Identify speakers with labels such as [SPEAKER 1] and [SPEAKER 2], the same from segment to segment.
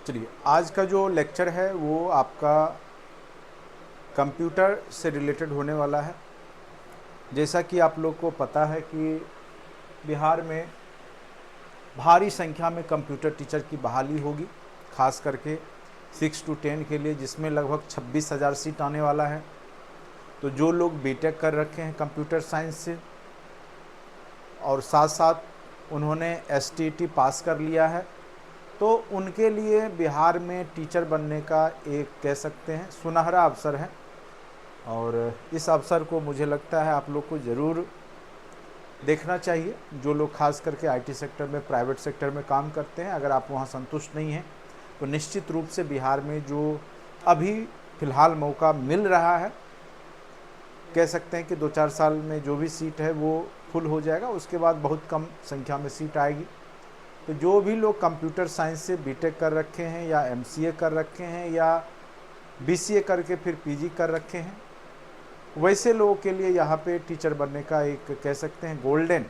[SPEAKER 1] चलिए, आज का जो लेक्चर है वो आपका कंप्यूटर से रिलेटेड होने वाला है। जैसा कि आप लोग को पता है कि बिहार में भारी संख्या में कंप्यूटर टीचर की बहाली होगी, खास करके 6 to 10 के लिए, जिसमें लगभग 26,000 सीट आने वाला है। तो जो लोग बीटेक कर रखे हैं कंप्यूटर साइंस से और साथ साथ उन्होंने STET पास कर लिया है, तो उनके लिए बिहार में टीचर बनने का एक कह सकते हैं सुनहरा अवसर है। और इस अवसर को मुझे लगता है आप लोग को ज़रूर देखना चाहिए। जो लोग खास करके IT सेक्टर में, प्राइवेट सेक्टर में काम करते हैं, अगर आप वहाँ संतुष्ट नहीं हैं तो निश्चित रूप से बिहार में जो अभी फ़िलहाल मौका मिल रहा है, कह सकते हैं कि 2-4 साल में जो भी सीट है वो फुल हो जाएगा, उसके बाद बहुत कम संख्या में सीट आएगी। तो जो भी लोग कंप्यूटर साइंस से बीटेक कर रखे हैं या MCA कर रखे हैं या BCA करके फिर PG कर रखे हैं, वैसे लोगों के लिए यहाँ पे टीचर बनने का एक कह सकते हैं गोल्डन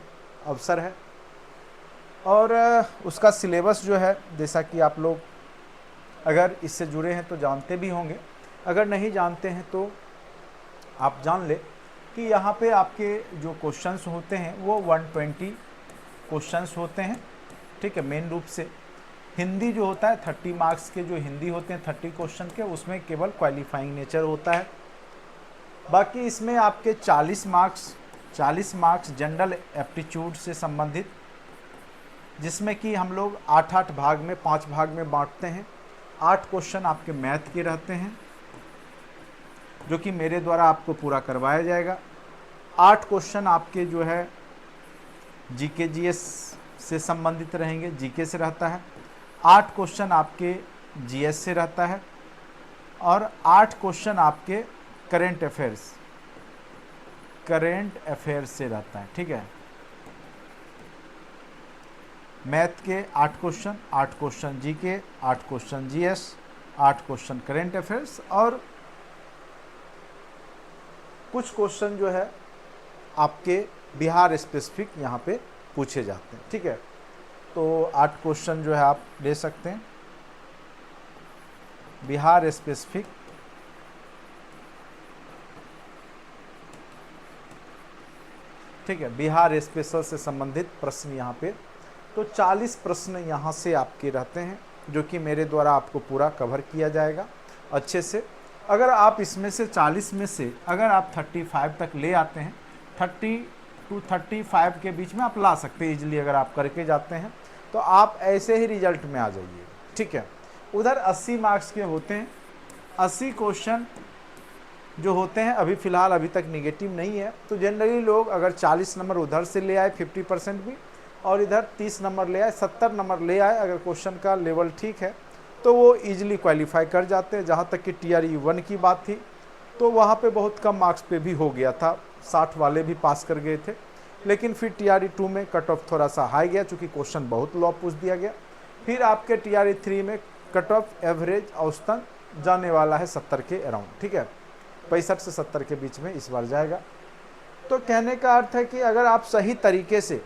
[SPEAKER 1] अवसर है। और उसका सिलेबस जो है, जैसा कि आप लोग अगर इससे जुड़े हैं तो जानते भी होंगे, अगर नहीं जानते हैं तो आप जान ले कि यहाँ पे आपके जो क्वेश्चंस होते हैं वो 120 क्वेश्चंस होते हैं। ठीक है, मेन रूप से हिंदी जो होता है 30 मार्क्स के जो हिंदी होते हैं 30 क्वेश्चन के, उसमें केवल क्वालिफाइंग नेचर होता है। बाकी इसमें आपके 40 मार्क्स जनरल एप्टीट्यूड से संबंधित, जिसमें कि हम लोग 8-8 भाग में 5 भाग में बांटते हैं। 8 क्वेश्चन आपके मैथ के रहते हैं जो कि मेरे द्वारा आपको पूरा करवाया जाएगा। 8 क्वेश्चन आपके जो है GK GS से संबंधित रहेंगे, GK से रहता है। 8 क्वेश्चन आपके GS से रहता है और 8 क्वेश्चन आपके करेंट अफेयर्स से रहता है। ठीक है, मैथ के 8 question GK, 8 question GS, 8 question current affairs और कुछ क्वेश्चन जो है आपके बिहार स्पेसिफिक यहाँ पे पूछे जाते हैं। ठीक है, तो 8 क्वेश्चन जो है आप ले सकते हैं बिहार स्पेसिफिक। ठीक है, बिहार स्पेशल से संबंधित प्रश्न यहाँ पे, तो 40 प्रश्न यहाँ से आपके रहते हैं जो कि मेरे द्वारा आपको पूरा कवर किया जाएगा अच्छे से। अगर आप इसमें से 40 में से अगर आप 35 तक ले आते हैं, 30 to 35 के बीच में आप ला सकते हैं इजीली, अगर आप करके जाते हैं तो आप ऐसे ही रिजल्ट में आ जाइए। ठीक है, उधर 80 मार्क्स के होते हैं। 80 क्वेश्चन जो होते हैं अभी तक निगेटिव नहीं है, तो जनरली लोग अगर 40 नंबर उधर से ले आए 50% भी, और इधर 30 नंबर ले आए, 70 नंबर ले आए, अगर क्वेश्चन का लेवल ठीक है तो वो इजीली क्वालिफाई कर जाते हैं। जहाँ तक कि TRE 1 की बात थी तो वहाँ पे बहुत कम मार्क्स पे भी हो गया था, 60 वाले भी पास कर गए थे। लेकिन फिर TRE 2 में कट ऑफ थोड़ा सा हाई गया, चूँकि क्वेश्चन बहुत लो पूछ दिया गया। फिर आपके TRE 3 में कट ऑफ एवरेज औसतन जाने वाला है 70 के अराउंड। ठीक है, 65 से 70 के बीच में इस बार जाएगा। तो कहने का अर्थ है कि अगर आप सही तरीके से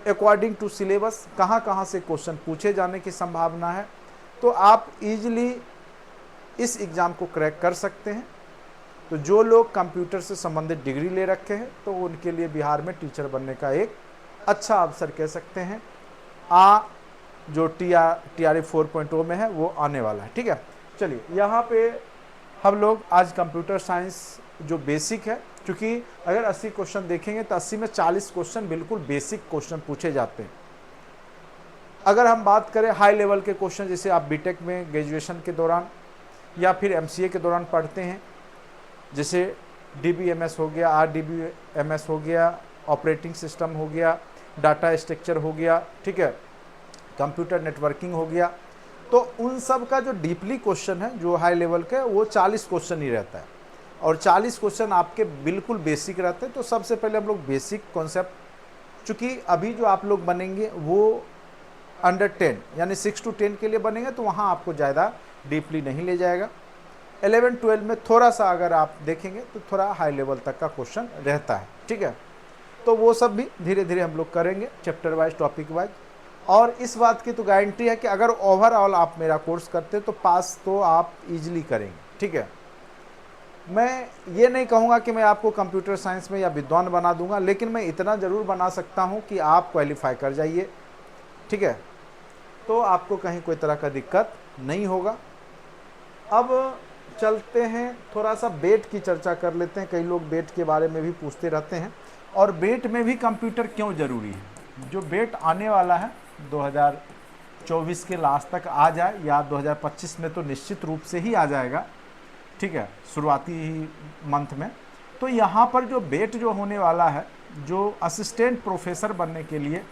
[SPEAKER 1] अकॉर्डिंग टू सिलेबस कहाँ से क्वेश्चन पूछे जाने की संभावना है, तो आप इजीली इस एग्ज़ाम को क्रैक कर सकते हैं। तो जो लोग कंप्यूटर से संबंधित डिग्री ले रखे हैं तो उनके लिए बिहार में टीचर बनने का एक अच्छा अवसर कह सकते हैं। जो TRE 4.0 में है वो आने वाला है। ठीक है, चलिए यहाँ पे हम लोग आज कंप्यूटर साइंस जो बेसिक है, क्योंकि अगर 80 क्वेश्चन देखेंगे तो 80 में 40 क्वेश्चन बिल्कुल बेसिक क्वेश्चन पूछे जाते हैं। अगर हम बात करें हाई लेवल के क्वेश्चन, जैसे आप बीटेक में ग्रेजुएशन के दौरान या फिर MCA के दौरान पढ़ते हैं, जैसे DBMS हो गया, RDBMS हो गया, ऑपरेटिंग सिस्टम हो गया, डाटा स्ट्रक्चर हो गया, ठीक है, कंप्यूटर नेटवर्किंग हो गया, तो उन सब का जो डीपली क्वेश्चन है जो हाई लेवल का, वो 40 क्वेश्चन ही रहता है और 40 क्वेश्चन आपके बिल्कुल बेसिक रहते हैं। तो सबसे पहले हम लोग बेसिक कॉन्सेप्ट, चूँकि अभी जो आप लोग बनेंगे वो अंडर 10 यानी 6 to 10 के लिए बनेंगे, तो वहाँ आपको ज़्यादा डीपली नहीं ले जाएगा। 11-12 में थोड़ा सा अगर आप देखेंगे तो थोड़ा हाई लेवल तक का क्वेश्चन रहता है। ठीक है, तो वो सब भी धीरे धीरे हम लोग करेंगे, चैप्टर वाइज, टॉपिक वाइज। और इस बात की तो गारंटी है कि अगर ओवरऑल आप मेरा कोर्स करते तो पास तो आप इजीली करेंगे। ठीक है, मैं ये नहीं कहूँगा कि मैं आपको कंप्यूटर साइंस में या विद्वान बना दूंगा, लेकिन मैं इतना ज़रूर बना सकता हूँ कि आप क्वालिफाई कर जाइए। ठीक है, तो आपको कहीं कोई तरह का दिक्कत नहीं होगा। अब चलते हैं, थोड़ा सा बेट की चर्चा कर लेते हैं। कई लोग बेट के बारे में भी पूछते रहते हैं, और बेट में भी कंप्यूटर क्यों ज़रूरी है। जो बेट आने वाला है 2024 के लास्ट तक आ जाए या 2025 में तो निश्चित रूप से ही आ जाएगा। ठीक है, शुरुआती ही मंथ में। तो यहाँ पर जो बेट जो होने वाला है, जो असिस्टेंट प्रोफेसर बनने के लिए,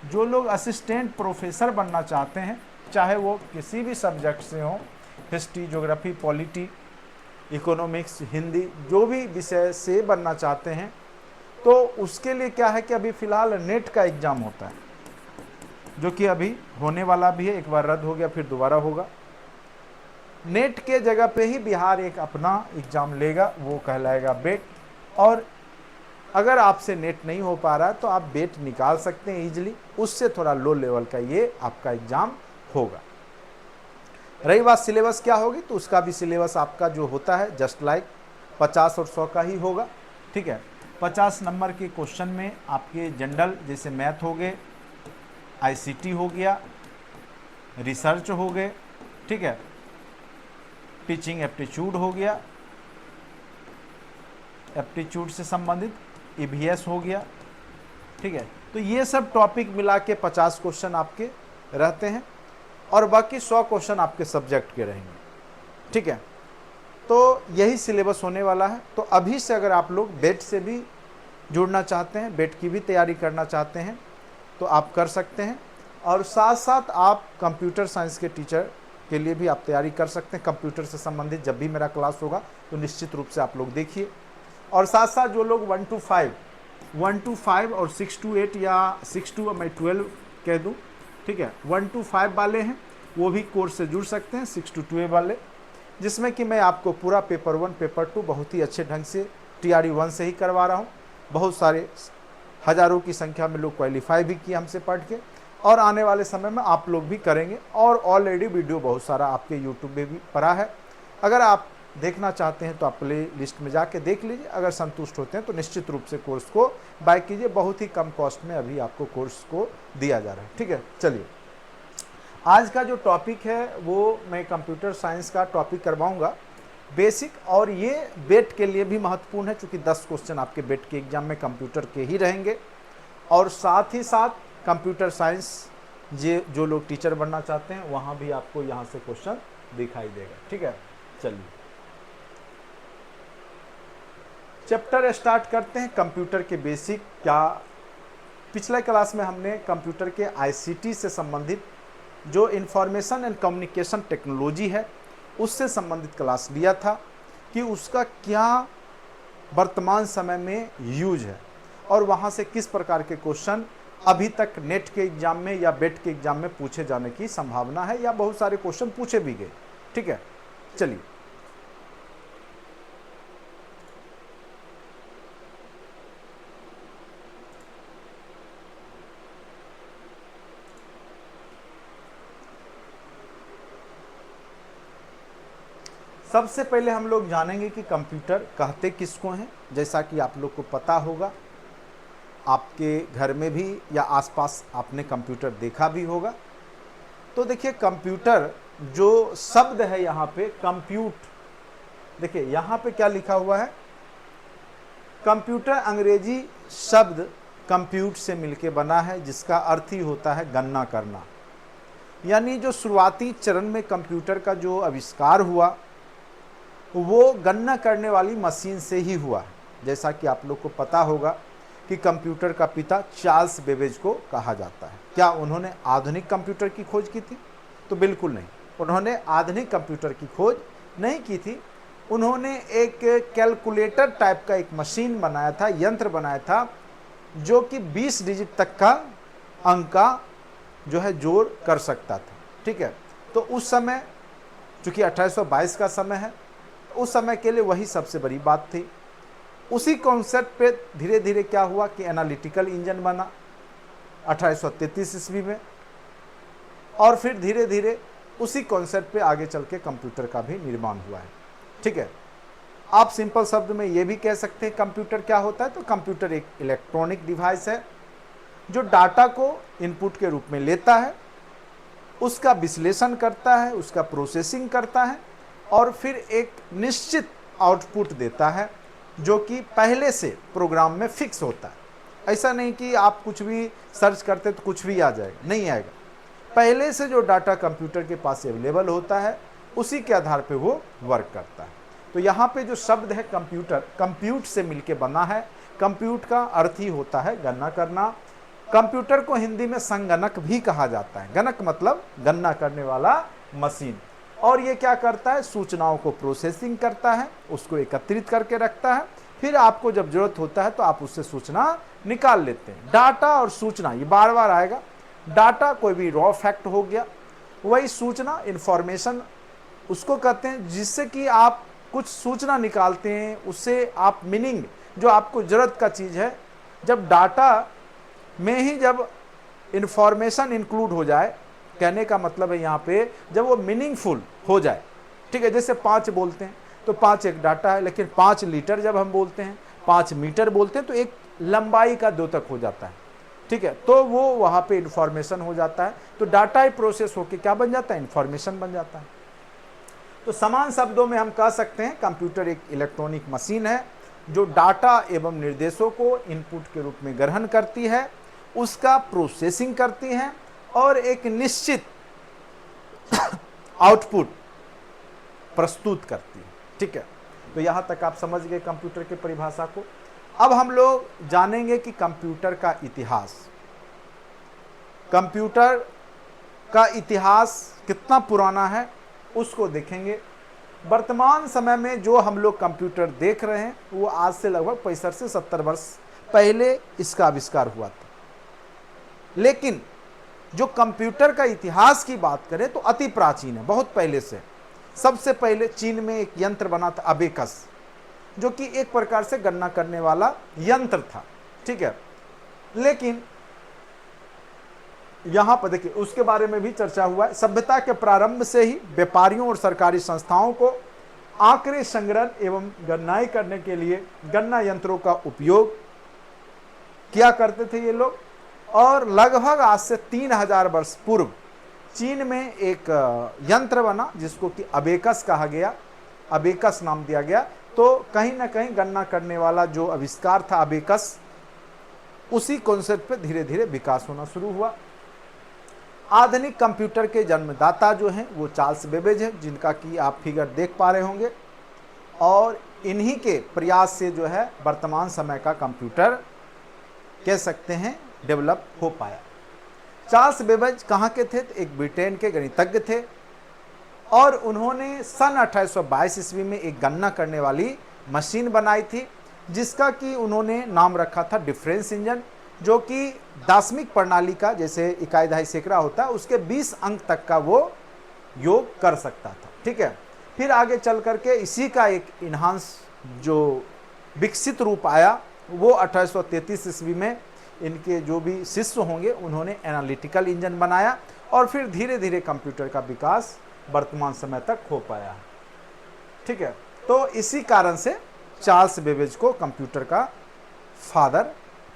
[SPEAKER 1] जो लोग असिस्टेंट प्रोफेसर बनना चाहते हैं, चाहे वो किसी भी सब्जेक्ट से हों, history, geography, polity, economics, Hindi, जो भी विषय से बनना चाहते हैं, तो उसके लिए क्या है कि अभी फ़िलहाल नेट का एग्ज़ाम होता है, जो कि अभी होने वाला भी है। एक बार रद्द हो गया, फिर दोबारा होगा। नेट के जगह पे ही बिहार एक अपना एग्ज़ाम लेगा, वो कहलाएगा बेट। और अगर आपसे नेट नहीं हो पा रहा है तो आप बेट निकाल सकते हैं ईजिली, उससे थोड़ा लो लेवल का ये आपका एग्ज़ाम होगा। रही बात सिलेबस क्या होगी, तो उसका भी सिलेबस आपका जो होता है जस्ट लाइक 50 और 100 का ही होगा। ठीक है, 50 नंबर के क्वेश्चन में आपके जनरल जैसे मैथ हो गए, आईसीटी हो गया, रिसर्च हो गए, ठीक है, टीचिंग एप्टीट्यूड हो गया, एप्टीट्यूड से संबंधित ईवीएस हो गया। ठीक है, तो ये सब टॉपिक मिला के 50 क्वेश्चन आपके रहते हैं, और बाकी 100 क्वेश्चन आपके सब्जेक्ट के रहेंगे। ठीक है, तो यही सिलेबस होने वाला है। तो अभी से अगर आप लोग बेट से भी जुड़ना चाहते हैं, बेट की भी तैयारी करना चाहते हैं, तो आप कर सकते हैं। और साथ साथ आप कंप्यूटर साइंस के टीचर के लिए भी आप तैयारी कर सकते हैं। कंप्यूटर से संबंधित जब भी मेरा क्लास होगा तो निश्चित रूप से आप लोग देखिए। और साथ साथ जो लोग 1 to 5 और 6 to 8 या 6 to मैं 12 कह दूं, ठीक है, 1 to 5 वाले हैं वो भी कोर्स से जुड़ सकते हैं, 6 to 12 वाले, जिसमें कि मैं आपको पूरा पेपर 1 पेपर 2 बहुत ही अच्छे ढंग से TRE 1 से ही करवा रहा हूँ। बहुत सारे हज़ारों की संख्या में लोग क्वालिफाई भी किए हमसे पढ़ के, और आने वाले समय में आप लोग भी करेंगे। और ऑलरेडी वीडियो बहुत सारा आपके यूट्यूब में भी पड़ा है, अगर आप देखना चाहते हैं तो आप प्ले लिस्ट में जाके देख लीजिए। अगर संतुष्ट होते हैं तो निश्चित रूप से कोर्स को बाय कीजिए, बहुत ही कम कॉस्ट में अभी आपको कोर्स को दिया जा रहा है। ठीक है, चलिए आज का जो टॉपिक है वो मैं कंप्यूटर साइंस का टॉपिक करवाऊंगा बेसिक, और ये बेट के लिए भी महत्वपूर्ण है, क्योंकि 10 क्वेश्चन आपके बेट के एग्जाम में कंप्यूटर के ही रहेंगे। और साथ ही साथ कंप्यूटर साइंस जो लोग टीचर बनना चाहते हैं वहाँ भी आपको यहाँ से क्वेश्चन दिखाई देगा। ठीक है, चलिए चैप्टर स्टार्ट करते हैं। कंप्यूटर के बेसिक क्या, पिछले क्लास में हमने कंप्यूटर के आईसीटी से संबंधित जो इंफॉर्मेशन एंड कम्युनिकेशन टेक्नोलॉजी है उससे संबंधित क्लास लिया था कि उसका क्या वर्तमान समय में यूज है, और वहाँ से किस प्रकार के क्वेश्चन अभी तक नेट के एग्जाम में या बेट के एग्जाम में पूछे जाने की संभावना है, या बहुत सारे क्वेश्चन पूछे भी गए। ठीक है, चलिए सबसे पहले हम लोग जानेंगे कि कंप्यूटर कहते किसको हैं। जैसा कि आप लोग को पता होगा, आपके घर में भी या आसपास आपने कंप्यूटर देखा भी होगा। तो देखिए कंप्यूटर जो शब्द है यहाँ पे कंप्यूट, देखिए यहाँ पे क्या लिखा हुआ है, कंप्यूटर अंग्रेजी शब्द कंप्यूट से मिलके बना है, जिसका अर्थ ही होता है गणना करना। यानी जो शुरुआती चरण में कंप्यूटर का जो आविष्कार हुआ वो गणना करने वाली मशीन से ही हुआ। जैसा कि आप लोग को पता होगा कि कंप्यूटर का पिता चार्ल्स बेबेज को कहा जाता है। क्या उन्होंने आधुनिक कंप्यूटर की खोज की थी? तो बिल्कुल नहीं, उन्होंने आधुनिक कंप्यूटर की खोज नहीं की थी। उन्होंने एक कैलकुलेटर टाइप का एक मशीन बनाया था, यंत्र बनाया था, जो कि 20 डिजिट तक का अंक का जो है जोड़ कर सकता था। ठीक है, तो उस समय चूँकि 1822 का समय है, उस समय के लिए वही सबसे बड़ी बात थी। उसी कॉन्सेप्ट पे धीरे धीरे क्या हुआ कि एनालिटिकल इंजन बना 1833 ईस्वी में, और फिर धीरे धीरे उसी कॉन्सेप्ट पे आगे चल के कंप्यूटर का भी निर्माण हुआ है। ठीक है, आप सिंपल शब्द में ये भी कह सकते हैं कंप्यूटर क्या होता है। तो कंप्यूटर एक इलेक्ट्रॉनिक डिवाइस है जो डाटा को इनपुट के रूप में लेता है, उसका विश्लेषण करता है, उसका प्रोसेसिंग करता है और फिर एक निश्चित आउटपुट देता है जो कि पहले से प्रोग्राम में फिक्स होता है। ऐसा नहीं कि आप कुछ भी सर्च करते तो कुछ भी आ जाएगा, नहीं आएगा। पहले से जो डाटा कंप्यूटर के पास अवेलेबल होता है उसी के आधार पे वो वर्क करता है। तो यहाँ पे जो शब्द है कंप्यूटर, कंप्यूट से मिलके बना है। कंप्यूट का अर्थ ही होता है गणना करना। कंप्यूटर को हिंदी में संगणक भी कहा जाता है। गणक मतलब गणना करने वाला मशीन। और ये क्या करता है, सूचनाओं को प्रोसेसिंग करता है, उसको एकत्रित करके रखता है, फिर आपको जब जरूरत होता है तो आप उससे सूचना निकाल लेते हैं। डाटा और सूचना ये बार बार आएगा। डाटा कोई भी रॉ फैक्ट हो गया, वही सूचना इंफॉर्मेशन उसको कहते हैं जिससे कि आप कुछ सूचना निकालते हैं, उससे आप मीनिंग जो आपको जरूरत का चीज़ है, जब डाटा में ही जब इंफॉर्मेशन इंक्लूड हो जाए, कहने का मतलब है यहाँ पे जब वो मीनिंगफुल हो जाए। ठीक है, जैसे 5 बोलते हैं तो 5 एक डाटा है, लेकिन 5 लीटर जब हम बोलते हैं, 5 मीटर बोलते हैं तो एक लंबाई का द्योतक हो जाता है। ठीक है, तो वो वहाँ पे इंफॉर्मेशन हो जाता है। तो डाटा ही प्रोसेस होके क्या बन जाता है, इंफॉर्मेशन बन जाता है। तो समान शब्दों में हम कह सकते हैं कंप्यूटर एक इलेक्ट्रॉनिक मशीन है जो डाटा एवं निर्देशों को इनपुट के रूप में ग्रहण करती है, उसका प्रोसेसिंग करती है और एक निश्चित आउटपुट प्रस्तुत करती है। ठीक है, तो यहाँ तक आप समझ गए कंप्यूटर की परिभाषा को। अब हम लोग जानेंगे कि कंप्यूटर का इतिहास, कंप्यूटर का इतिहास कितना पुराना है उसको देखेंगे। वर्तमान समय में जो हम लोग कंप्यूटर देख रहे हैं वो आज से लगभग 65 से 70 वर्ष पहले इसका आविष्कार हुआ था। लेकिन जो कंप्यूटर का इतिहास की बात करें तो अति प्राचीन है, बहुत पहले से। सबसे पहले चीन में एक यंत्र बना था अबेकस, जो कि एक प्रकार से गणना करने वाला यंत्र था। ठीक है, लेकिन यहां पर देखिए उसके बारे में भी चर्चा हुआ है। सभ्यता के प्रारंभ से ही व्यापारियों और सरकारी संस्थाओं को आंकड़े संग्रहण एवं गणनाएं करने के लिए गणना यंत्रों का उपयोग किया करते थे ये लोग। और लगभग आज से 3000 वर्ष पूर्व चीन में एक यंत्र बना जिसको कि अबेकस कहा गया, अबेकस नाम दिया गया। तो कहीं ना कहीं गणना करने वाला जो आविष्कार था अबेकस, उसी कॉन्सेप्ट पे धीरे धीरे विकास होना शुरू हुआ। आधुनिक कंप्यूटर के जन्मदाता जो हैं वो चार्ल्स बेबेज हैं, जिनका कि आप फिगर देख पा रहे होंगे। और इन्हीं के प्रयास से जो है वर्तमान समय का कंप्यूटर कह सकते हैं डेवलप हो पाया। चार्ल्स बेबेज कहाँ के थे, एक ब्रिटेन के गणितज्ञ थे और उन्होंने सन 1822 ईस्वी में एक गणना करने वाली मशीन बनाई थी जिसका कि उन्होंने नाम रखा था डिफरेंस इंजन, जो कि दाशमिक प्रणाली का जैसे इकाई दहाई सैकड़ा होता है उसके 20 अंक तक का वो योग कर सकता था। ठीक है, फिर आगे चल करके इसी का एक इन्हांस जो विकसित रूप आया वो 1833 ईस्वी में इनके जो भी शिष्य होंगे उन्होंने एनालिटिकल इंजन बनाया और फिर धीरे धीरे कंप्यूटर का विकास वर्तमान समय तक हो पाया। ठीक है, तो इसी कारण से चार्ल्स बेबेज को कंप्यूटर का फादर,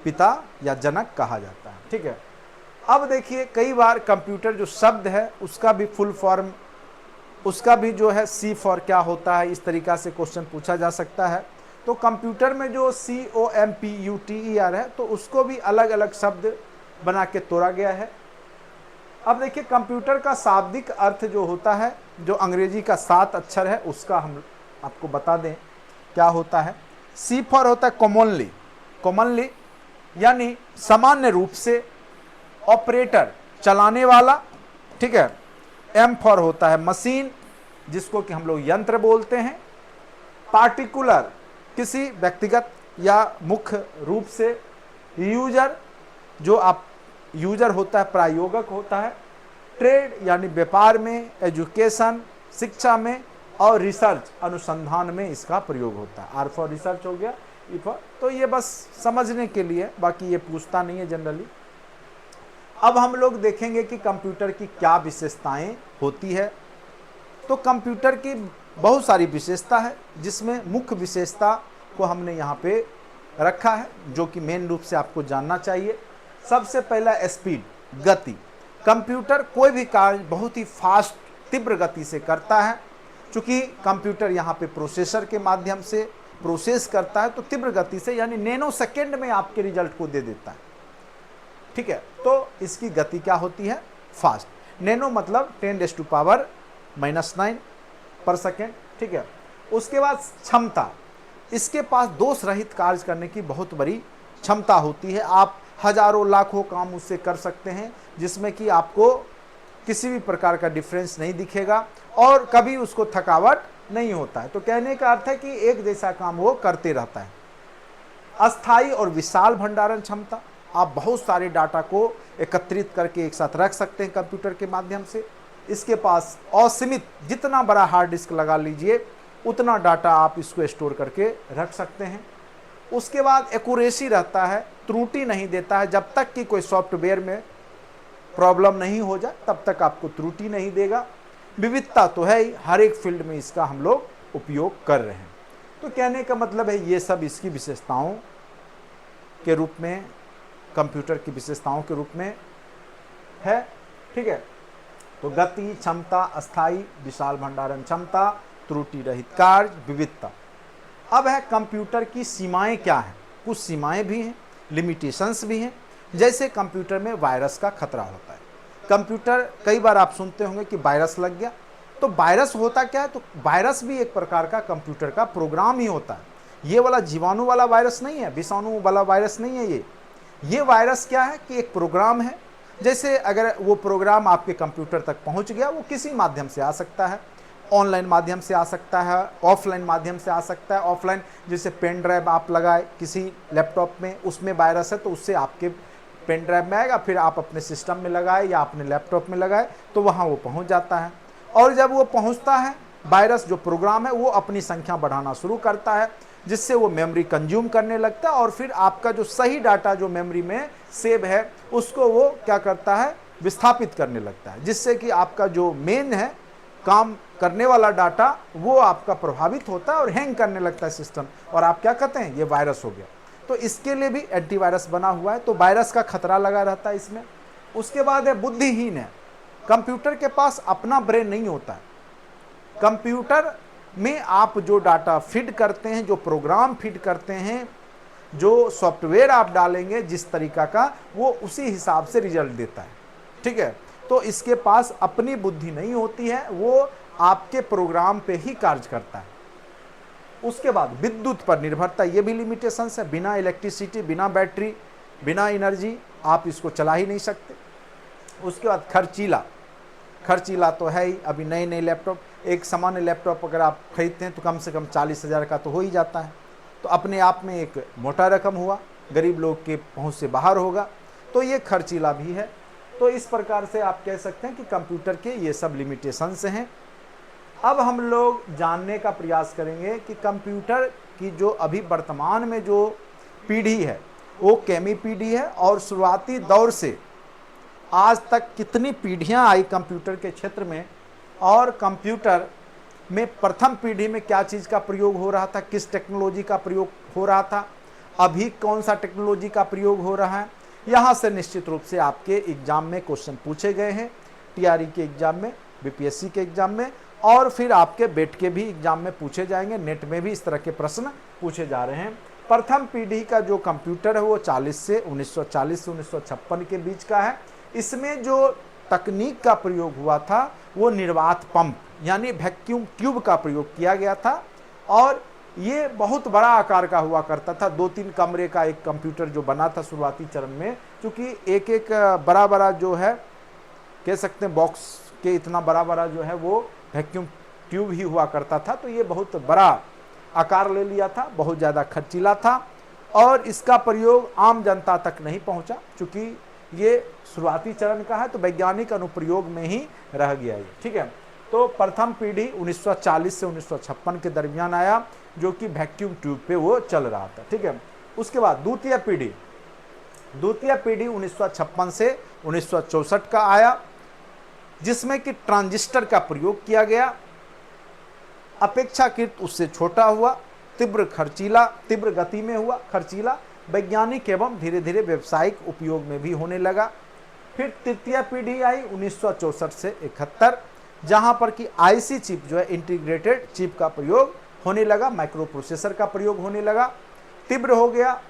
[SPEAKER 1] पिता या जनक कहा जाता है। ठीक है, अब देखिए कई बार कंप्यूटर जो शब्द है उसका भी फुल फॉर्म, उसका भी जो है C फॉर क्या होता है, इस तरीका से क्वेश्चन पूछा जा सकता है। तो कंप्यूटर में जो COMPUTER है तो उसको भी अलग अलग शब्द बना के तोड़ा गया है। अब देखिए कंप्यूटर का शाब्दिक अर्थ जो होता है, जो अंग्रेजी का 7 अक्षर है उसका हम आपको बता दें क्या होता है। C फॉर होता है कॉमनली, कॉमनली यानी सामान्य रूप से, ऑपरेटर चलाने वाला। ठीक है, M फॉर होता है मशीन जिसको कि हम लोग यंत्र बोलते हैं। पार्टिकुलर किसी व्यक्तिगत या मुख्य रूप से। यूजर जो आप यूजर होता है प्रायोगक होता है। ट्रेड यानी व्यापार में, एजुकेशन शिक्षा में और रिसर्च अनुसंधान में इसका प्रयोग होता है। R फॉर रिसर्च हो गया, E फॉर, तो ये बस समझने के लिए, बाकी ये पूछता नहीं है जनरली। अब हम लोग देखेंगे कि कंप्यूटर की क्या विशेषताएं होती है। तो कंप्यूटर की बहुत सारी विशेषता है, जिसमें मुख्य विशेषता को हमने यहाँ पे रखा है, जो कि मेन रूप से आपको जानना चाहिए। सबसे पहला स्पीड, गति। कंप्यूटर कोई भी कार्य बहुत ही फास्ट, तीव्र गति से करता है। चूंकि कंप्यूटर यहाँ पे प्रोसेसर के माध्यम से प्रोसेस करता है, तो तीव्र गति से यानी नैनो सेकेंड में आपके रिजल्ट को दे देता है। ठीक है, तो इसकी गति क्या होती है? फास्ट। नैनो मतलब 10⁻⁻⁹ पर सेकेंड। ठीक है, उसके बाद क्षमता, इसके पास दोष रहित कार्य करने की बहुत बड़ी क्षमता होती है। आप हजारों लाखों काम उससे कर सकते हैं, जिसमें कि आपको किसी भी प्रकार का डिफरेंस नहीं दिखेगा और कभी उसको थकावट नहीं होता है। तो कहने का अर्थ है कि एक जैसा काम वो करते रहता है। अस्थाई और विशाल भंडारण क्षमता, आप बहुत सारे डाटा को एकत्रित करके एक साथ रख सकते हैं कंप्यूटर के माध्यम से। इसके पास असीमित, जितना बड़ा हार्ड डिस्क लगा लीजिए उतना डाटा आप इसको स्टोर करके रख सकते हैं। उसके बाद एक्यूरेसी रहता है, त्रुटि नहीं देता है। जब तक कि कोई सॉफ्टवेयर में प्रॉब्लम नहीं हो जाए तब तक आपको त्रुटि नहीं देगा। विविधता तो है ही, हर एक फील्ड में इसका हम लोग उपयोग कर रहे हैं। तो कहने का मतलब है ये सब इसकी विशेषताओं के रूप में, कंप्यूटर की विशेषताओं के रूप में है। ठीक है, तो गति, क्षमता, अस्थाई, विशाल भंडारण क्षमता, त्रुटि रहित कार्य, विविधता। अब है कंप्यूटर की सीमाएं क्या हैं। कुछ सीमाएं भी हैं, लिमिटेशंस भी हैं। जैसे कंप्यूटर में वायरस का खतरा होता है। कंप्यूटर, कई बार आप सुनते होंगे कि वायरस लग गया। तो वायरस होता क्या है? तो वायरस भी एक प्रकार का कंप्यूटर का प्रोग्राम ही होता है। ये वाला जीवाणु वाला वायरस नहीं है, विषाणु वाला वायरस नहीं है। ये वायरस क्या है कि एक प्रोग्राम है। जैसे अगर वो प्रोग्राम आपके कंप्यूटर तक पहुंच गया, वो किसी माध्यम से आ सकता है, ऑनलाइन माध्यम से आ सकता है, ऑफलाइन माध्यम से आ सकता है। ऑफलाइन जैसे पेन ड्राइव आप लगाए किसी लैपटॉप में, उसमें वायरस है तो उससे आपके पेन ड्राइव में आएगा, फिर आप अपने सिस्टम में लगाए या अपने लैपटॉप में लगाए तो वहाँ वो पहुँच जाता है। और जब वो पहुँचता है, वायरस जो प्रोग्राम है वो अपनी संख्या बढ़ाना शुरू करता है, जिससे वो मेमोरी कंज्यूम करने लगता है और फिर आपका जो सही डाटा जो मेमोरी में सेव है उसको वो क्या करता है? विस्थापित करने लगता है, जिससे कि आपका जो मेन है काम करने वाला डाटा वो आपका प्रभावित होता है और हैंग करने लगता है सिस्टम, और आप क्या कहते हैं? ये वायरस हो गया। तो इसके लिए भी एंटीवायरस बना हुआ है, तो वायरस का खतरा लगा रहता है इसमें। उसके बाद है बुद्धिहीन है। कंप्यूटर के पास अपना ब्रेन नहीं होता है। कंप्यूटर में आप जो डाटा फीड करते हैं, जो प्रोग्राम फीड करते हैं, जो सॉफ्टवेयर आप डालेंगे जिस तरीका का, वो उसी हिसाब से रिजल्ट देता है। ठीक है, तो इसके पास अपनी बुद्धि नहीं होती है, वो आपके प्रोग्राम पे ही कार्य करता है। उसके बाद विद्युत पर निर्भरता, ये भी लिमिटेशंस है। बिना इलेक्ट्रिसिटी, बिना बैटरी, बिना एनर्जी आप इसको चला ही नहीं सकते। उसके बाद खर्चीला, खर्चीला तो है ही। अभी नए नए लैपटॉप, एक सामान्य लैपटॉप अगर आप खरीदते हैं तो कम से कम 40,000 का तो हो ही जाता है। तो अपने आप में एक मोटा रकम हुआ, गरीब लोग के पहुंच से बाहर होगा, तो ये खर्चीला भी है। तो इस प्रकार से आप कह सकते हैं कि कंप्यूटर के ये सब लिमिटेशंस हैं। अब हम लोग जानने का प्रयास करेंगे कि कंप्यूटर की जो अभी वर्तमान में जो पीढ़ी है वो कैमी पीढ़ी है, और शुरुआती दौर से आज तक कितनी पीढ़ियां आई कंप्यूटर के क्षेत्र में, और कंप्यूटर में प्रथम पीढ़ी में क्या चीज़ का प्रयोग हो रहा था, किस टेक्नोलॉजी का प्रयोग हो रहा था, अभी कौन सा टेक्नोलॉजी का प्रयोग हो रहा है। यहाँ से निश्चित रूप से आपके एग्जाम में क्वेश्चन पूछे गए हैं, टीआरई के एग्जाम में, बीपीएससी के एग्जाम में, और फिर आपके बेट के भी एग्जाम में पूछे जाएंगे। नेट में भी इस तरह के प्रश्न पूछे जा रहे हैं। प्रथम पीढ़ी का जो कंप्यूटर है वो 1940 से 1956 के बीच का है। इसमें जो तकनीक का प्रयोग हुआ था वो निर्वात पंप यानी वैक्यूम ट्यूब का प्रयोग किया गया था, और ये बहुत बड़ा आकार का हुआ करता था। 2-3 कमरे का एक कंप्यूटर जो बना था शुरुआती चरण में, क्योंकि एक एक बड़ा बड़ा जो है, कह सकते हैं बॉक्स के इतना बड़ा बड़ा जो है वो वैक्यूम ट्यूब ही हुआ करता था। तो ये बहुत बड़ा आकार ले लिया था, बहुत ज़्यादा खर्चीला था, और इसका प्रयोग आम जनता तक नहीं पहुंचा। चूँकि ये शुरुआती चरण का है तो वैज्ञानिक अनुप्रयोग में ही रह गया ये। ठीक है, तो प्रथम पीढ़ी 1940 से 1956 के दरमियान आया, जो कि वैक्यूम ट्यूब पे वो चल रहा था। ठीक है, उसके बाद द्वितीय पीढ़ी द्वितीय पीढ़ी 1956 से 1964 का आया, जिसमें कि ट्रांजिस्टर का प्रयोग किया गया, अपेक्षाकृत उससे छोटा हुआ, तीव्र गति में हुआ, खर्चीला, वैज्ञानिक एवं धीरे धीरे व्यावसायिक उपयोग में भी होने लगा। फिर तृतीय पीढ़ी आई 1964 से 71, जहां पर कि आईसी चिप जो है इंटीग्रेटेड चिप का प्रयोग होने लगा, माइक्रो प्रोसेसर का प्रयोग होने लगा, तीव्र हो गया,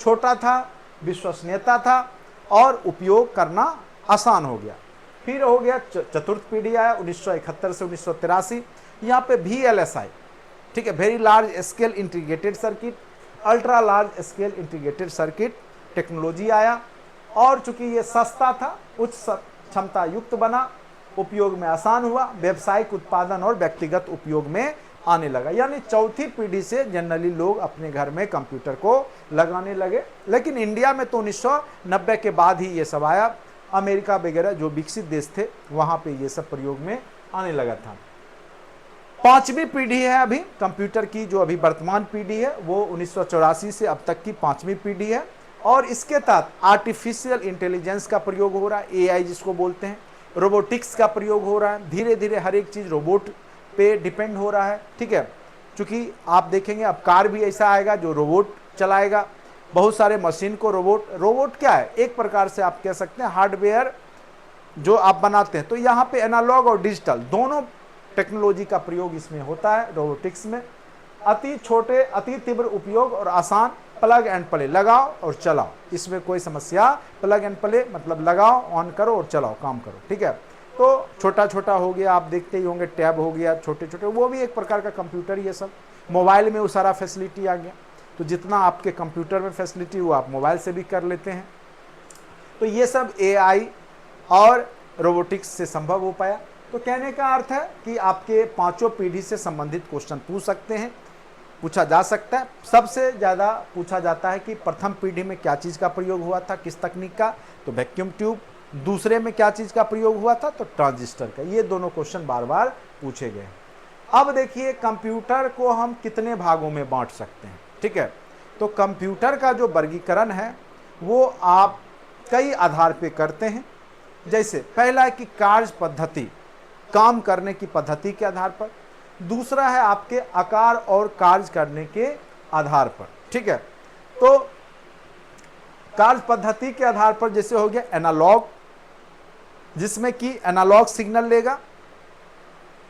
[SPEAKER 1] छोटा था, विश्वसनीयता था और उपयोग करना आसान हो गया। फिर हो गया चतुर्थ पीढ़ी आया 1971 से 1983, यहाँ पे VLSI, ठीक है, very large scale integrated circuit, ultra large scale integrated circuit technology आया, और चूंकि ये सस्ता था, उच्च क्षमता युक्त बना, उपयोग में आसान हुआ, व्यावसायिक उत्पादन और व्यक्तिगत उपयोग में आने लगा। यानी चौथी पीढ़ी से जनरली लोग अपने घर में कंप्यूटर को लगाने लगे। लेकिन इंडिया में तो 1990 के बाद ही ये सब आया, अमेरिका वगैरह जो विकसित देश थे वहां पे ये सब प्रयोग में आने लगा था। पांचवी पीढ़ी है अभी कंप्यूटर की, जो अभी वर्तमान पीढ़ी है वो 1984 से अब तक की पांचवी पीढ़ी है, और इसके तहत आर्टिफिशियल इंटेलिजेंस का प्रयोग हो रहा है, AI जिसको बोलते हैं, रोबोटिक्स का प्रयोग हो रहा है, धीरे धीरे हर एक चीज रोबोट पे डिपेंड हो रहा है, ठीक है। क्योंकि आप देखेंगे अब कार भी ऐसा आएगा जो रोबोट चलाएगा, बहुत सारे मशीन को रोबोट क्या है, एक प्रकार से आप कह सकते हैं हार्डवेयर जो आप बनाते हैं। तो यहाँ पे एनालॉग और डिजिटल दोनों टेक्नोलॉजी का प्रयोग इसमें होता है रोबोटिक्स में। अति छोटे, अति तीव्र उपयोग और आसान, प्लग एंड प्ले, लगाओ और चलाओ, इसमें कोई समस्या, प्लग एंड प्ले मतलब लगाओ, ऑन करो और चलाओ, काम करो, ठीक है। तो छोटा छोटा हो गया, आप देखते ही होंगे, टैब हो गया, छोटे छोटे, वो भी एक प्रकार का कंप्यूटर ही है सब। मोबाइल में वो सारा फैसिलिटी आ गया, तो जितना आपके कंप्यूटर में फैसिलिटी वो आप मोबाइल से भी कर लेते हैं। तो ये सब AI और रोबोटिक्स से संभव हो पाया। तो कहने का अर्थ है कि आपके पांचों पीढ़ी से संबंधित क्वेश्चन पूछ सकते हैं, पूछा जा सकता है। सबसे ज़्यादा पूछा जाता है कि प्रथम पीढ़ी में क्या चीज़ का प्रयोग हुआ था, किस तकनीक का, तो वैक्यूम ट्यूब। दूसरे में क्या चीज़ का प्रयोग हुआ था, तो ट्रांजिस्टर का। ये दोनों क्वेश्चन बार बार पूछे गए। अब देखिए कंप्यूटर को हम कितने भागों में बांट सकते हैं, ठीक है। तो कंप्यूटर का जो वर्गीकरण है वो आप कई आधार पे करते हैं। जैसे पहला है कि कार्य पद्धति, काम करने की पद्धति के आधार पर। दूसरा है आपके आकार और कार्य करने के आधार पर, ठीक है। तो कार्य पद्धति के आधार पर जैसे हो गया एनालॉग, जिसमें कि एनालॉग सिग्नल लेगा।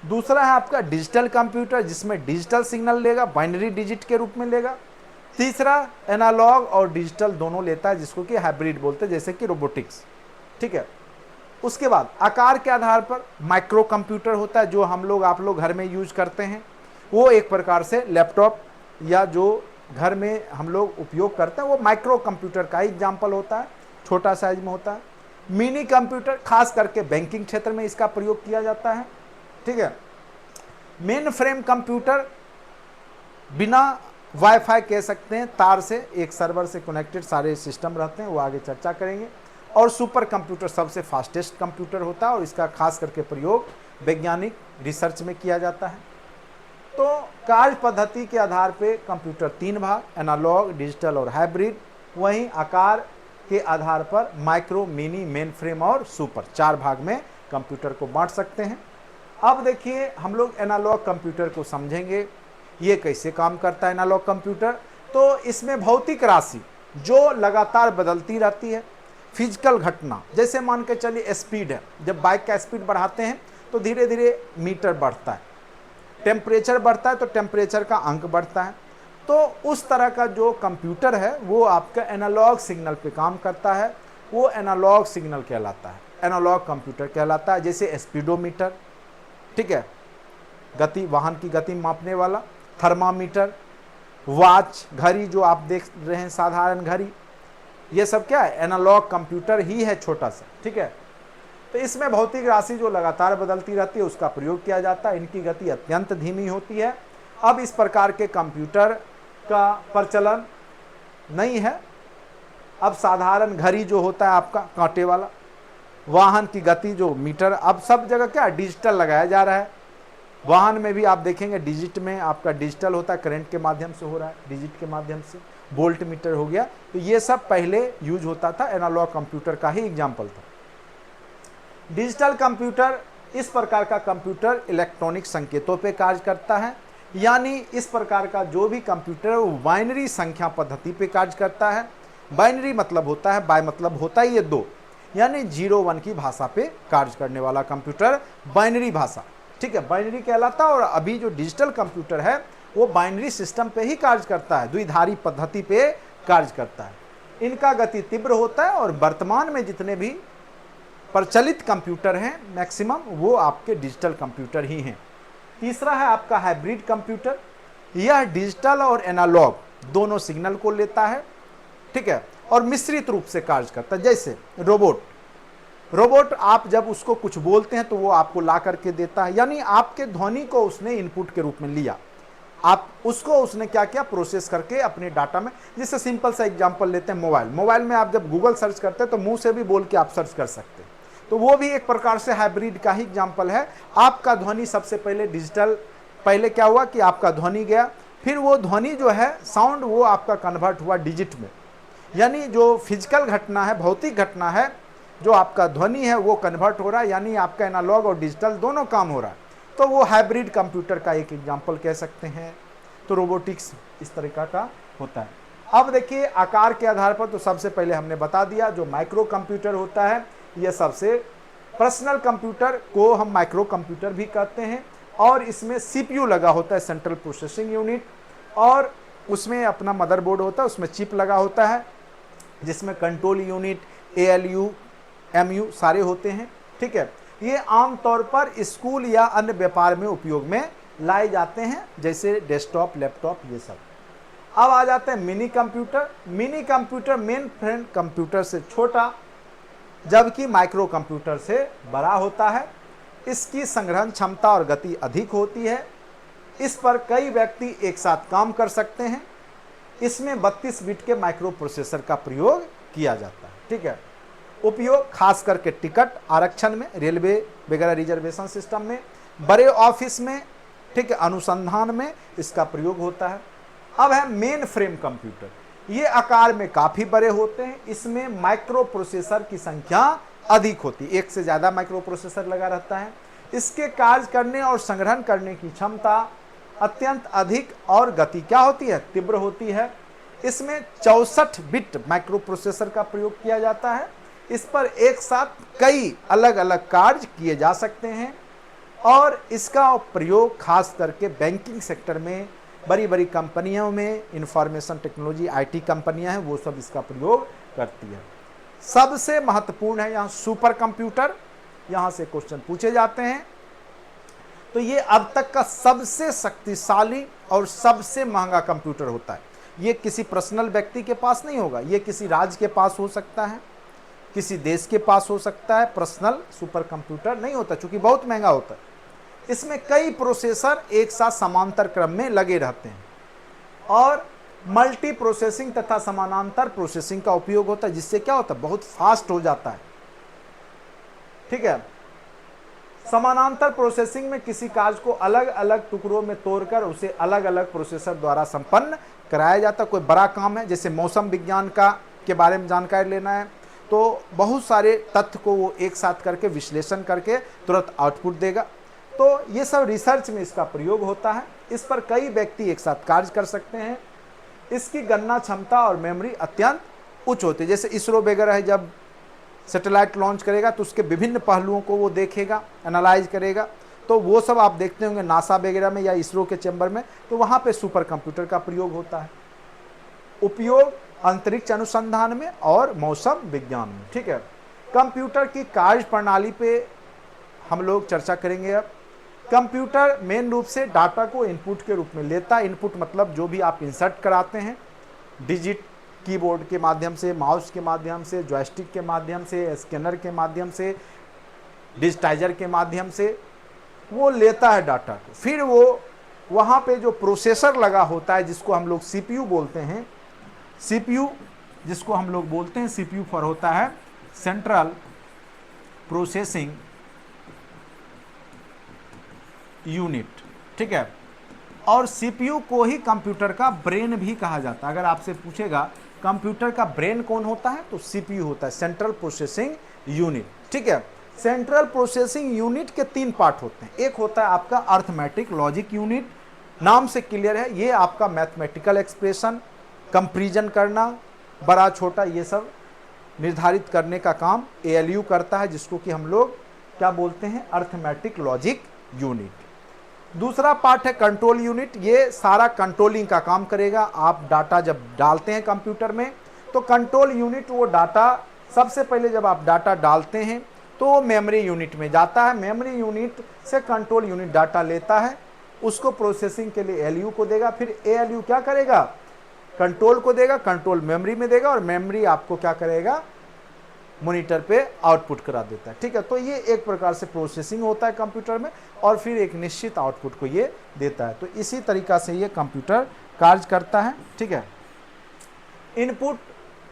[SPEAKER 1] दूसरा है आपका डिजिटल कंप्यूटर, जिसमें डिजिटल सिग्नल लेगा, बाइनरी डिजिट के रूप में लेगा। तीसरा एनालॉग और डिजिटल दोनों लेता है, जिसको कि हाइब्रिड बोलते हैं, जैसे कि रोबोटिक्स, ठीक है। उसके बाद आकार के आधार पर माइक्रो कंप्यूटर होता है, जो हम लोग आप लोग घर में यूज करते हैं। वो एक प्रकार से लैपटॉप या जो घर में हम लोग उपयोग करते हैं वो माइक्रो कंप्यूटर का एग्जाम्पल होता है, छोटा साइज में होता है। मिनी कंप्यूटर खास करके बैंकिंग क्षेत्र में इसका प्रयोग किया जाता है, ठीक है। मेन फ्रेम कंप्यूटर बिना वाईफाई कह सकते हैं, तार से एक सर्वर से कनेक्टेड सारे सिस्टम रहते हैं, वो आगे चर्चा करेंगे। और सुपर कंप्यूटर सबसे फास्टेस्ट कंप्यूटर होता है और इसका खास करके प्रयोग वैज्ञानिक रिसर्च में किया जाता है। तो कार्य पद्धति के आधार पे कंप्यूटर तीन भाग, एनालॉग, डिजिटल और हाइब्रिड। वहीं आकार के आधार पर माइक्रो, मिनी, मेन फ्रेम और सुपर, चार भाग में कंप्यूटर को बांट सकते हैं। अब देखिए हम लोग एनालॉग कंप्यूटर को समझेंगे, ये कैसे काम करता है एनालॉग कंप्यूटर। तो इसमें भौतिक राशि जो लगातार बदलती रहती है, फिजिकल घटना, जैसे मान के चलिए स्पीड है, जब बाइक का स्पीड बढ़ाते हैं तो धीरे धीरे मीटर बढ़ता है, टेम्परेचर बढ़ता है तो टेम्परेचर का अंक बढ़ता है। तो उस तरह का जो कंप्यूटर है वो आपका एनालॉग सिग्नल पे काम करता है, वो एनालॉग सिग्नल कहलाता है, एनालॉग कंप्यूटर कहलाता है। जैसे स्पीडोमीटर, ठीक है, गति, वाहन की गति मापने वाला, थर्मामीटर, वॉच, घड़ी जो आप देख रहे हैं, साधारण घड़ी, ये सब क्या है, एनालॉग कंप्यूटर ही है, छोटा सा, ठीक है। तो इसमें भौतिक राशि जो लगातार बदलती रहती है उसका प्रयोग किया जाता है, इनकी गति अत्यंत धीमी होती है। अब इस प्रकार के कंप्यूटर का प्रचलन नहीं है। अब साधारण घड़ी जो होता है आपका कांटे वाला, वाहन की गति जो मीटर, अब सब जगह क्या डिजिटल लगाया जा रहा है, वाहन में भी आप देखेंगे डिजिट में आपका डिजिटल होता है, करंट के माध्यम से हो रहा है, डिजिट के माध्यम से, वोल्ट मीटर हो गया। तो ये सब पहले यूज होता था, एनालॉग कंप्यूटर का ही एग्जाम्पल था। डिजिटल कंप्यूटर इस प्रकार का कंप्यूटर इलेक्ट्रॉनिक संकेतों पे कार्य करता है, यानी इस प्रकार का जो भी कंप्यूटर है वो बाइनरी संख्या पद्धति पे कार्य करता है। बाइनरी मतलब होता है, बाय मतलब होता है ये दो, यानी 0-1 की भाषा पे कार्य करने वाला कंप्यूटर बाइनरी भाषा, ठीक है, बाइनरी कहलाता है। और अभी जो डिजिटल कंप्यूटर है वो बाइनरी सिस्टम पे ही कार्य करता है, द्विधारी पद्धति पे कार्य करता है। इनका गति तीव्र होता है और वर्तमान में जितने भी प्रचलित कंप्यूटर हैं मैक्सिमम वो आपके डिजिटल कंप्यूटर ही हैं। तीसरा है आपका हाइब्रिड कंप्यूटर। यह डिजिटल और एनालॉग दोनों सिग्नल को लेता है, ठीक है, और मिश्रित रूप से कार्य करता है। जैसे रोबोट आप जब उसको कुछ बोलते हैं तो वो आपको ला करके देता है, यानी आपके ध्वनि को उसने इनपुट के रूप में लिया, आप उसको उसने क्या किया, प्रोसेस करके अपने डाटा में। जैसे सिंपल सा एग्जांपल लेते हैं, मोबाइल में आप जब गूगल सर्च करते हैं तो मुंह से भी बोल के आप सर्च कर सकते हैं, तो वो भी एक प्रकार से हाइब्रिड का ही एग्जांपल है। आपका ध्वनि सबसे पहले डिजिटल, पहले क्या हुआ कि आपका ध्वनि गया, फिर वो ध्वनि जो है साउंड वो आपका कन्वर्ट हुआ डिजिट में, यानी जो फिजिकल घटना है, भौतिक घटना है, जो आपका ध्वनि है वो कन्वर्ट हो रहा है, यानी आपका एनालॉग और डिजिटल दोनों काम हो रहा है। तो वो हाइब्रिड कंप्यूटर का एक एग्जांपल कह सकते हैं। तो रोबोटिक्स इस तरीका का होता है। अब देखिए आकार के आधार पर तो सबसे पहले हमने बता दिया, जो माइक्रो कंप्यूटर होता है ये सबसे, पर्सनल कंप्यूटर को हम माइक्रो कंप्यूटर भी कहते हैं, और इसमें सीपीयू लगा होता है, सेंट्रल प्रोसेसिंग यूनिट, और उसमें अपना मदरबोर्ड होता है, उसमें चिप लगा होता है जिसमें कंट्रोल यूनिट, एएलयू, एमयू सारे होते हैं, ठीक है। ये आमतौर पर स्कूल या अन्य व्यापार में उपयोग में लाए जाते हैं, जैसे डेस्कटॉप, लैपटॉप, ये सब। अब आ जाते हैं mini computer. Mini computer main frame computer से छोटा जबकि माइक्रो कंप्यूटर से बड़ा होता है। इसकी संग्रहण क्षमता और गति अधिक होती है। इस पर कई व्यक्ति एक साथ काम कर सकते हैं। इसमें 32 बिट के माइक्रो प्रोसेसर का प्रयोग किया जाता है, ठीक है। उपयोग खास करके टिकट आरक्षण में, रेलवे वगैरह रिजर्वेशन सिस्टम में, बड़े ऑफिस में, ठीक है, अनुसंधान में इसका प्रयोग होता है। अब है मेन फ्रेम कंप्यूटर। ये आकार में काफी बड़े होते हैं, इसमें माइक्रो प्रोसेसर की संख्या अधिक होती है, एक से ज्यादा माइक्रो प्रोसेसर लगा रहता है। इसके कार्य करने और संग्रहण करने की क्षमता अत्यंत अधिक और गति क्या होती है, तीव्र होती है। इसमें 64 बिट माइक्रो प्रोसेसर का प्रयोग किया जाता है। इस पर एक साथ कई अलग अलग कार्य किए जा सकते हैं, और इसका प्रयोग खास करके बैंकिंग सेक्टर में, बड़ी बड़ी कंपनियों में, इंफॉर्मेशन टेक्नोलॉजी आईटी कंपनियां हैं वो सब इसका प्रयोग करती है। सबसे महत्वपूर्ण है यहाँ सुपर कंप्यूटर, यहाँ से क्वेश्चन पूछे जाते हैं। तो ये अब तक का सबसे शक्तिशाली और सबसे महंगा कंप्यूटर होता है। ये किसी पर्सनल व्यक्ति के पास नहीं होगा, ये किसी राज्य के पास हो सकता है, किसी देश के पास हो सकता है। पर्सनल सुपर कंप्यूटर नहीं होता क्योंकि बहुत महंगा होता है। इसमें कई प्रोसेसर एक साथ समांतर क्रम में लगे रहते हैं, और मल्टी प्रोसेसिंग तथा समानांतर प्रोसेसिंग का उपयोग होता है, जिससे क्या होता है, बहुत फास्ट हो जाता है, ठीक है। समानांतर प्रोसेसिंग में किसी कार्य को अलग अलग टुकड़ों में तोड़कर उसे अलग अलग प्रोसेसर द्वारा संपन्न कराया जाता है। कोई बड़ा काम है, जैसे मौसम विज्ञान का के बारे में जानकारी लेना है, तो बहुत सारे तथ्य को वो एक साथ करके विश्लेषण करके तुरंत आउटपुट देगा। तो ये सब रिसर्च में इसका प्रयोग होता है। इस पर कई व्यक्ति एक साथ कार्य कर सकते हैं। इसकी गणना क्षमता और मेमोरी अत्यंत उच्च होती है। जैसे इसरो वगैरह है, जब सैटेलाइट लॉन्च करेगा तो उसके विभिन्न पहलुओं को वो देखेगा, एनालाइज करेगा, तो वो सब आप देखते होंगे नासा वगैरह में या इसरो के चैम्बर में, तो वहाँ पे सुपर कंप्यूटर का प्रयोग होता है। उपयोग अंतरिक्ष अनुसंधान में और मौसम विज्ञान में, ठीक है। कंप्यूटर की कार्य प्रणाली पे हम लोग चर्चा करेंगे। अब कंप्यूटर मेन रूप से डाटा को इनपुट के रूप में लेता है। इनपुट मतलब जो भी आप इंसर्ट कराते हैं, डिजिट कीबोर्ड के माध्यम से, माउस के माध्यम से, जॉयस्टिक के माध्यम से, स्कैनर के माध्यम से, डिजिटाइजर के माध्यम से वो लेता है डाटा को। फिर वो वहाँ पे जो प्रोसेसर लगा होता है जिसको हम लोग सीपीयू बोलते हैं, सीपीयू जिसको हम लोग बोलते हैं, सीपीयू फॉर होता है सेंट्रल प्रोसेसिंग यूनिट, ठीक है। और सीपीयू को ही कंप्यूटर का ब्रेन भी कहा जाता है। अगर आपसे पूछेगा कंप्यूटर का ब्रेन कौन होता है, तो सीपीयू होता है, सेंट्रल प्रोसेसिंग यूनिट, ठीक है। सेंट्रल प्रोसेसिंग यूनिट के 3 पार्ट होते हैं। एक होता है आपका अर्थमेटिक लॉजिक यूनिट, नाम से क्लियर है, ये आपका मैथमेटिकल एक्सप्रेशन, कंपैरिजन करना, बड़ा छोटा ये सब निर्धारित करने का काम एएलयू करता है, जिसको कि हम लोग क्या बोलते हैं, अर्थमेटिक लॉजिक यूनिट। दूसरा पार्ट है कंट्रोल यूनिट, ये सारा कंट्रोलिंग का काम करेगा। आप डाटा जब डालते हैं कंप्यूटर में, तो कंट्रोल यूनिट वो डाटा, सबसे पहले जब आप डाटा डालते हैं तो वो मेमोरी यूनिट में जाता है, मेमोरी यूनिट से कंट्रोल यूनिट डाटा लेता है, उसको प्रोसेसिंग के लिए एएलयू को देगा, फिर एएलयू क्या करेगा, कंट्रोल को देगा, कंट्रोल मेमोरी में देगा, और मेमोरी आपको क्या करेगा, मॉनिटर पे आउटपुट करा देता है, ठीक है। तो ये एक प्रकार से प्रोसेसिंग होता है कंप्यूटर में, और फिर एक निश्चित आउटपुट को ये देता है। तो इसी तरीका से ये कंप्यूटर कार्य करता है, ठीक है। इनपुट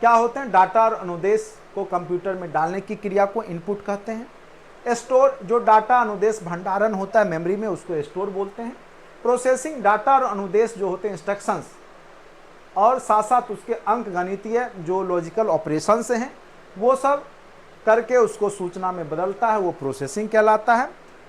[SPEAKER 1] क्या होते हैं, डाटा और अनुदेश को कंप्यूटर में डालने की क्रिया को इनपुट कहते हैं। स्टोर, जो डाटा अनुदेश भंडारण होता है मेमोरी में, उसको स्टोर बोलते हैं। प्रोसेसिंग, डाटा और अनुदेश जो होते हैं इंस्ट्रक्शंस, और साथ साथ उसके अंक गणितीय जो लॉजिकल ऑपरेशन से हैं, वो सब करके उसको सूचना में बदलता है, वो प्रोसेसिंग कहलाता है।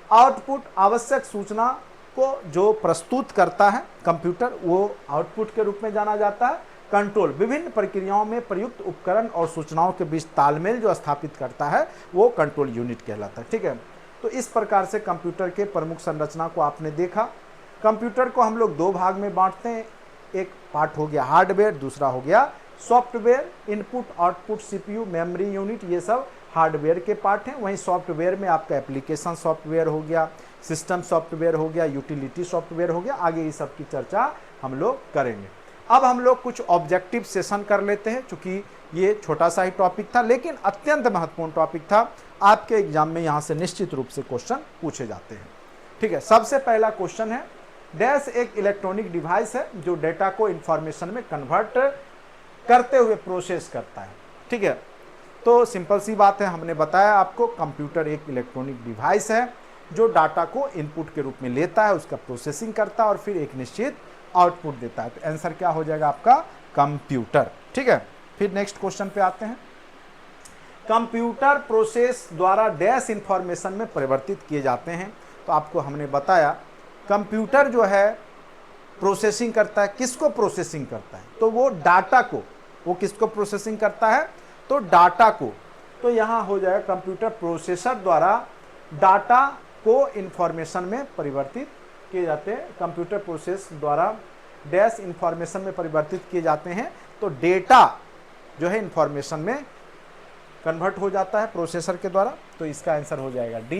[SPEAKER 1] आउटपुट, आवश्यक सूचना को जो प्रस्तुत करता है कंप्यूटर, वो आउटपुट के रूप में जाना जाता है। कंट्रोल, विभिन्न प्रक्रियाओं में प्रयुक्त उपकरण और सूचनाओं के बीच तालमेल जो स्थापित करता है, वो कंट्रोल यूनिट कहलाता है, ठीक है। तो इस प्रकार से कंप्यूटर के प्रमुख संरचना को आपने देखा। कंप्यूटर को हम लोग 2 भाग में बांटते हैं, एक पार्ट हो गया हार्डवेयर, दूसरा हो गया software. Input, output, CPU, memory unit, ये सब हार्डवेयर के पार्ट हैं। वहीं सॉफ्टवेयर में आपका एप्लीकेशन सॉफ्टवेयर हो गया, सिस्टम सॉफ्टवेयर हो गया, यूटिलिटी सॉफ्टवेयर हो गया। आगे ये सब की चर्चा हम लोग करेंगे। अब हम लोग कुछ ऑब्जेक्टिव सेशन कर लेते हैं, क्योंकि ये छोटा सा ही टॉपिक था, लेकिन अत्यंत महत्वपूर्ण टॉपिक था। आपके एग्जाम में यहाँ से निश्चित रूप से क्वेश्चन पूछे जाते हैं, ठीक है। सबसे पहला क्वेश्चन है, डैश एक इलेक्ट्रॉनिक डिवाइस है जो डेटा को इंफॉर्मेशन में कन्वर्ट करते हुए प्रोसेस करता है, ठीक है। तो सिंपल सी बात है, हमने बताया आपको, कंप्यूटर एक इलेक्ट्रॉनिक डिवाइस है जो डाटा को इनपुट के रूप में लेता है, उसका प्रोसेसिंग करता है और फिर एक निश्चित आउटपुट देता है। तो आंसर क्या हो जाएगा आपका, कंप्यूटर, ठीक है। फिर नेक्स्ट क्वेश्चन पे आते हैं। कंप्यूटर प्रोसेस द्वारा डैश इंफॉर्मेशन में परिवर्तित किए जाते हैं। तो आपको हमने बताया कंप्यूटर जो है प्रोसेसिंग करता है, किसको प्रोसेसिंग करता है, तो वो डाटा को, वो किसको प्रोसेसिंग करता है, तो डाटा को। तो यहाँ हो जाएगा कंप्यूटर प्रोसेसर द्वारा डाटा को इंफॉर्मेशन में परिवर्तित किए जाते हैं। कंप्यूटर प्रोसेस द्वारा डैश इंफॉर्मेशन में परिवर्तित किए जाते हैं, तो डेटा जो है इंफॉर्मेशन में कन्वर्ट हो जाता है प्रोसेसर के द्वारा। तो इसका आंसर हो जाएगा डी।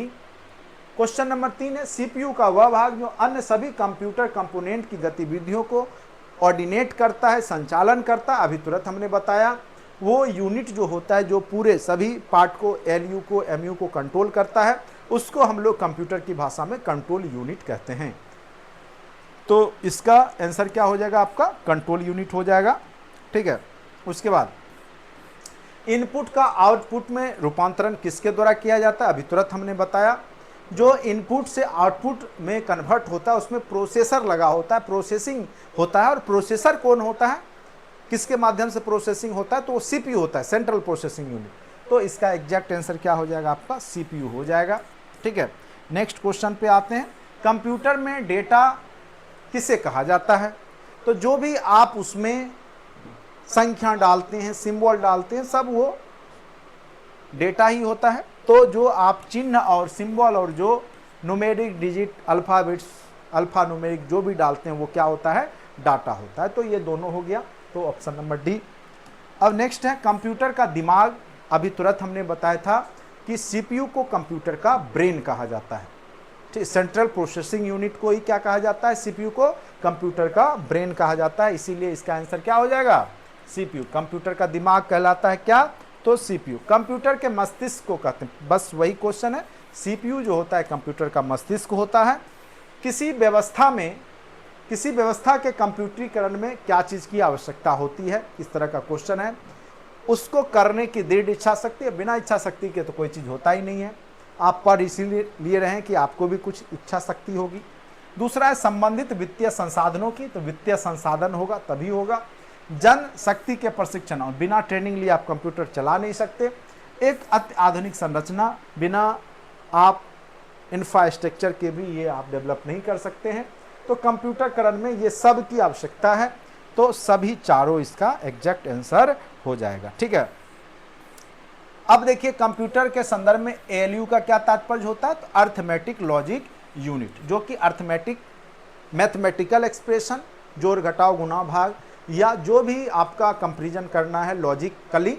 [SPEAKER 1] क्वेश्चन नंबर 3 है, सीपीयू का वह भाग जो अन्य सभी कंप्यूटर कंपोनेंट की गतिविधियों को ऑर्डिनेट करता है, संचालन करता है। अभी तुरंत हमने बताया, वो यूनिट जो होता है जो पूरे सभी पार्ट को, एलयू को, एमयू को कंट्रोल करता है, उसको हम लोग कंप्यूटर की भाषा में कंट्रोल यूनिट कहते हैं। तो इसका आंसर क्या हो जाएगा आपका, कंट्रोल यूनिट हो जाएगा, ठीक है। उसके बाद इनपुट का आउटपुट में रूपांतरण किसके द्वारा किया जाता है, अभी तुरंत हमने बताया, जो इनपुट से आउटपुट में कन्वर्ट होता है उसमें प्रोसेसर लगा होता है, प्रोसेसिंग होता है। और प्रोसेसर कौन होता है, किसके माध्यम से प्रोसेसिंग होता है, तो वो सीपीयू होता है, सेंट्रल प्रोसेसिंग यूनिट। तो इसका एग्जैक्ट आंसर क्या हो जाएगा आपका, सीपीयू हो जाएगा, ठीक है। नेक्स्ट क्वेश्चन पे आते हैं। कंप्यूटर में डेटा किसे कहा जाता है, तो जो भी आप उसमें संख्या डालते हैं, सिंबल डालते हैं, सब वो डेटा ही होता है। तो जो आप चिन्ह और सिंबल और जो numeric digit, alphabets, alpha numeric जो भी डालते हैं वो क्या होता है, डाटा होता है। तो ये दोनों हो गया, तो ऑप्शन नंबर डी। अब नेक्स्ट है कंप्यूटर का दिमाग। अभी तुरंत हमने बताया था कि सीपीयू को कंप्यूटर का ब्रेन कहा जाता है, ठीक। सेंट्रल प्रोसेसिंग यूनिट को ही क्या कहा जाता है, सीपीयू को कंप्यूटर का ब्रेन कहा जाता है। इसीलिए इसका आंसर क्या हो जाएगा, सीपीयू। कंप्यूटर का दिमाग कहलाता है क्या, तो सीपीयू। कंप्यूटर के मस्तिष्क को कहते हैं, बस वही क्वेश्चन है। सीपीयू जो होता है कंप्यूटर का मस्तिष्क होता है। किसी व्यवस्था में, किसी व्यवस्था के कंप्यूटरीकरण में क्या चीज़ की आवश्यकता होती है, इस तरह का क्वेश्चन है। उसको करने की दृढ़ इच्छा शक्ति है, बिना इच्छा शक्ति के तो कोई चीज़ होता ही नहीं है। आप पढ़ इसीलिए रहें कि आपको भी कुछ इच्छा शक्ति होगी। दूसरा है संबंधित वित्तीय संसाधनों की, तो वित्तीय संसाधन होगा तभी होगा। जन शक्ति के प्रशिक्षण, और बिना ट्रेनिंग लिए आप कंप्यूटर चला नहीं सकते। एक अति आधुनिक संरचना, बिना आप इंफ्रास्ट्रक्चर के भी ये आप डेवलप नहीं कर सकते हैं। तो कंप्यूटरकरण में ये सब की आवश्यकता है। तो सभी चारों इसका एग्जैक्ट आंसर हो जाएगा। ठीक है, अब देखिए कंप्यूटर के संदर्भ में एएलयू का क्या तात्पर्य होता है, तो अर्थमेटिक लॉजिक यूनिट, जो कि अर्थमेटिक मैथमेटिकल एक्सप्रेशन, जोड़ घटाव गुणा भाग या जो भी आपका कंपैरिजन करना है लॉजिकली,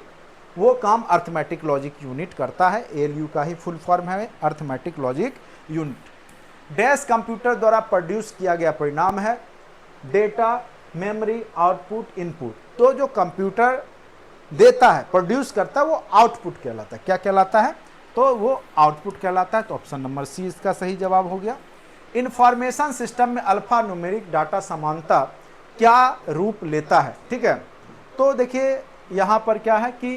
[SPEAKER 1] वो काम अर्थमेटिक लॉजिक यूनिट करता है। एएलयू का ही फुल फॉर्म है arithmetic logic unit. Dash computer द्वारा प्रोड्यूस किया गया परिणाम है डेटा, मेमोरी, आउटपुट, इनपुट। तो जो कंप्यूटर देता है, प्रोड्यूस करता है, वो आउटपुट कहलाता है। क्या कहलाता है, तो वो आउटपुट कहलाता है। तो ऑप्शन नंबर सी इसका सही जवाब हो गया। इंफॉर्मेशन सिस्टम में अल्फा न्यूमेरिक डाटा समानता क्या रूप लेता है। ठीक है, तो देखिए यहाँ पर क्या है कि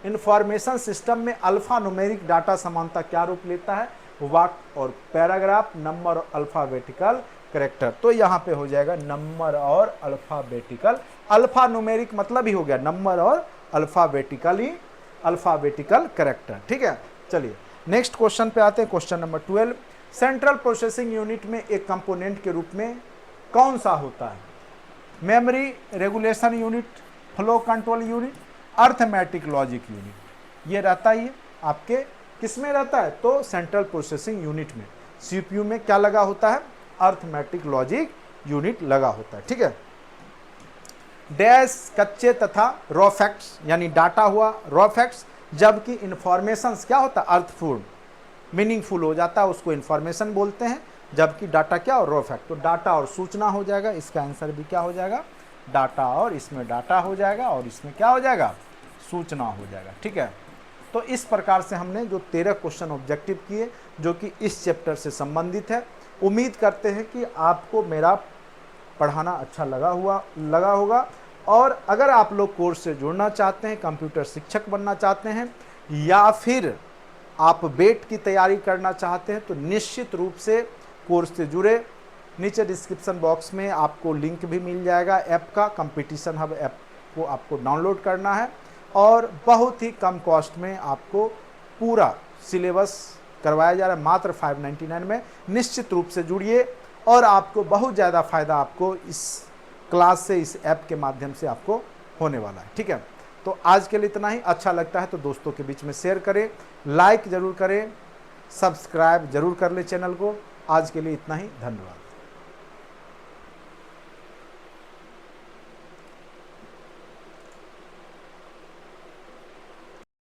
[SPEAKER 1] इंफॉर्मेशन सिस्टम में अल्फा न्यूमेरिक डाटा समानता क्या रूप लेता है, वाक्य और पैराग्राफ, नंबर और अल्फाबेटिकल कैरेक्टर। तो यहाँ पे हो जाएगा नंबर और अल्फाबेटिकल। अल्फा न्यूमेरिक मतलब ही हो गया नंबर और अल्फाबेटिकल कैरेक्टर। ठीक है, चलिए नेक्स्ट क्वेश्चन पे आते हैं। Question number 12, central processing unit में एक कंपोनेंट के रूप में कौन सा होता है? Memory regulation unit, flow control unit, arithmetic logic unit. ये रहता ही है आपके किस में रहता है, तो सेंट्रल प्रोसेसिंग यूनिट में। सीपीयू में क्या लगा होता है, अर्थमेटिक लॉजिक यूनिट लगा होता है। ठीक है, डैश कच्चे तथा रॉ फैक्ट्स, यानी डाटा हुआ रॉ फैक्ट्स, जबकि इंफॉर्मेशंस क्या होता है, अर्थफुल मीनिंगफुल हो जाता है, उसको इंफॉर्मेशन बोलते हैं। जबकि डाटा क्या और रॉ फैक्ट, तो डाटा और सूचना हो जाएगा। इसका आंसर भी क्या हो जाएगा, डाटा, और इसमें डाटा हो जाएगा और इसमें क्या हो जाएगा, सूचना हो जाएगा। ठीक है, तो इस प्रकार से हमने जो 13 क्वेश्चन ऑब्जेक्टिव किए जो कि इस चैप्टर से संबंधित है। उम्मीद करते हैं कि आपको मेरा पढ़ाना अच्छा लगा होगा। और अगर आप लोग कोर्स से जुड़ना चाहते हैं, कंप्यूटर शिक्षक बनना चाहते हैं, या फिर आप बेट की तैयारी करना चाहते हैं, तो निश्चित रूप से कोर्स से जुड़े। नीचे डिस्क्रिप्शन बॉक्स में आपको लिंक भी मिल जाएगा ऐप का। कंपटीशन हब ऐप को आपको डाउनलोड करना है और बहुत ही कम कॉस्ट में आपको पूरा सिलेबस करवाया जा रहा है, मात्र 599 में। निश्चित रूप से जुड़िए और आपको बहुत ज़्यादा फ़ायदा आपको इस क्लास से, इस ऐप के माध्यम से आपको होने वाला है। ठीक है, तो आज के लिए इतना ही। अच्छा लगता है तो दोस्तों के बीच में शेयर करें, लाइक ज़रूर करें, सब्सक्राइब ज़रूर कर लें चैनल को। आज के लिए इतना ही, धन्यवाद।